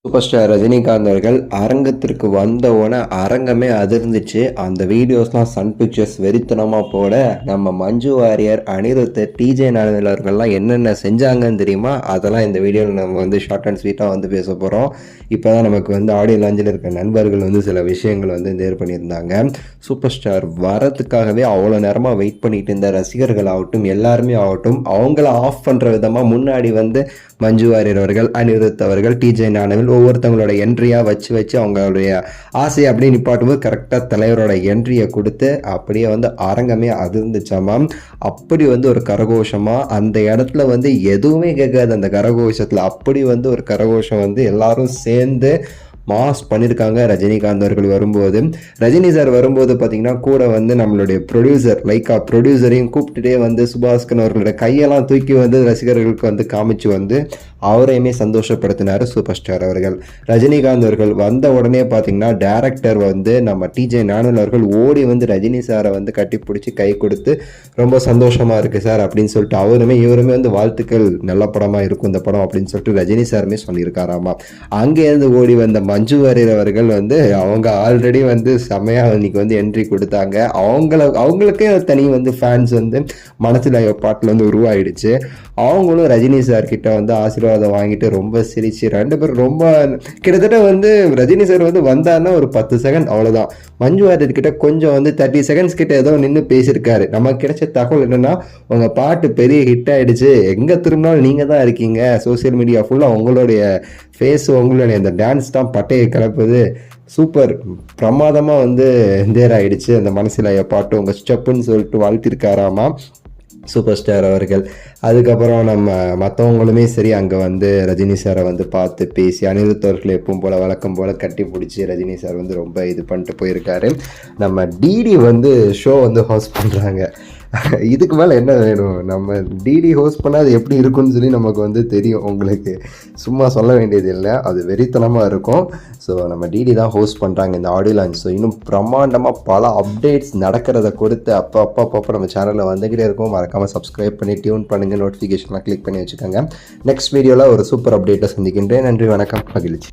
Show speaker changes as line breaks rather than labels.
Super star Rajinikanth அவர்கள் அரங்கத்திற்கு வந்தவுடனே அரங்கமே அதிர்ந்துச்சு. அந்த வீடியோஸ்லாம் சன் பிக்சர்ஸ் வெறித்தனமாக போட நம்ம மஞ்சு வாரியர், அனிருத், டிஜே ஞானவேல் அவர்கள்லாம் என்னென்ன செஞ்சாங்கன்னு தெரியுமா? அதெல்லாம் இந்த வீடியோவில் நம்ம ஷார்ட் அண்ட் ஸ்வீட்டாக பேச போகிறோம். இப்போ தான் நமக்கு ஆடியோ லாஞ்சில் இருக்க நண்பர்கள் சில விஷயங்கள் தேர் பண்ணியிருந்தாங்க. சூப்பர் ஸ்டார் வரதுக்காகவே அவ்வளோ நேரமாக வெயிட் பண்ணிட்டு இருந்த ரசிகர்கள் ஆகட்டும், எல்லாருமே ஆகட்டும், அவங்கள ஆஃப் பண்ணுற விதமாக முன்னாடி மஞ்சு வாரியர் அவர்கள், அனிருத் அவர்கள், டிஜே ஞானவேல் ஒவ்வொருத்தவங்களோட என்ட்ரியாக வச்சு அவங்களுடைய ஆசையை அப்படியே நிப்பாட்டும் போது கரெக்டாக தலைவரோட என்ட்ரியை கொடுத்து அப்படியே அரங்கமே அதிர்ந்துச்சாமாம். அப்படி ஒரு கரகோஷமாக அந்த இடத்துல எதுவுமே கேட்காது. அந்த கரகோஷத்தில் அப்படி ஒரு கரகோஷம் எல்லாரும் சேர்ந்து மாஸ் பண்ணியிருக்காங்க. ரஜினிகாந்த் அவர்கள் வரும்போது, ரஜினி சார் வரும்போது பார்த்தீங்கன்னா கூட நம்மளுடைய ப்ரொடியூசர் லைக்கா ப்ரொடியூசரையும் கூப்பிட்டுட்டே சுபாஸ்கன் அவர்களுடைய கையெல்லாம் தூக்கி ரசிகர்களுக்கு காமிச்சு அவரையுமே சந்தோஷப்படுத்தினார் சூப்பர் ஸ்டார் அவர்கள். ரஜினிகாந்த் அவர்கள் வந்த உடனே பார்த்தீங்கன்னா டேரக்டர் நம்ம டிஜே ஞானவேல் அவர்கள் ஓடி ரஜினி சாரை கட்டி பிடிச்சி கை கொடுத்து ரொம்ப சந்தோஷமாக இருக்குது சார் அப்படின்னு சொல்லிட்டு இவருமே வாழ்த்துக்கள், நல்ல படமாக இருக்கும் இந்த படம் அப்படின்னு சொல்லிட்டு ரஜினி சாருமே சொல்லியிருக்காராமா. அங்கேருந்து ஓடி வந்த மஞ்சு வாரியர் அவர்கள் அவங்க ஆல்ரெடி செமையாக இன்னைக்கு என்ட்ரி கொடுத்தாங்க. அவங்களுக்கே தனி ஃபேன்ஸ் மனசில் பாட்டில் உருவாயிடுச்சு. அவங்களும் ரஜினி சார் கிட்ட ஆசீர்வாதம் வாங்கிட்டு ரொம்ப சிரிச்சு ரெண்டு பேரும் ரொம்ப கிட்டத்தட்ட ரஜினி சார் வந்தாருன்னா ஒரு 10 செகண்ட் அவ்வளோதான். மஞ்சு வாரியர் கிட்ட கொஞ்சம் 30 செகண்ட்ஸ் கிட்ட ஏதோ நின்று பேசியிருக்காரு. நமக்கு கிடைச்ச தகவல் என்னன்னா, உங்க பாட்டு பெரிய ஹிட் ஆயிடுச்சு, எங்க திரும்பினாலும் நீங்க தான் இருக்கீங்க, சோசியல் மீடியா ஃபுல்லாக உங்களுடைய ஃபேஸ், உங்களுடைய அந்த டான்ஸ் தான் பட்டையை கலப்புது, சூப்பர் பிரமாதமாக தேர் ஆயிடுச்சு அந்த மனசில் பாட்டு உங்கள் ஸ்டெப்புன்னு சொல்லிட்டு வாழ்த்திருக்காராமா சூப்பர் ஸ்டார் அவர்கள். அதுக்கப்புறம் நம்ம மற்றவங்களுமே சரி அங்கே ரஜினி சாரை பார்த்து பேசி, அனிருத் அவர்கள் எப்பவும் போல் வழக்கம் போல் கட்டி பிடிச்சி ரஜினி சார் ரொம்ப இது பண்ணிட்டு போயிருக்காரு. நம்ம டிடி ஷோ ஹோஸ்ட் பண்ணுறாங்க. இதுக்கு மேலே என்ன வேணும்? நம்ம டிடி ஹோஸ்ட் பண்ணால் அது எப்படி இருக்குன்னு சொல்லி நமக்கு தெரியும். உங்களுக்கு சும்மா சொல்ல வேண்டியது இல்லை, அது வெறித்தனமாக இருக்கும். ஸோ நம்ம டிடி தான் ஹோஸ்ட் பண்ணுறாங்க இந்த ஆடியோ லான்ச். ஸோ இன்னும் பிரம்மாண்டமாக பல அப்டேட்ஸ் நடக்கிறத கொடுத்து அப்போ நம்ம சேனலில் வந்துக்கிட்டே இருக்கும். மறக்காமல் சப்ஸ்கிரைப் பண்ணி டியூன் பண்ணுங்கள், நோட்டிஃபிகேஷன்லாம் கிளிக் பண்ணி வச்சுக்கோங்க. நெக்ஸ்ட் வீடியோவில் ஒரு சூப்பர் அப்டேட்டை சந்திக்கின்றேன். நன்றி, வணக்கம், மகிழ்ச்சி.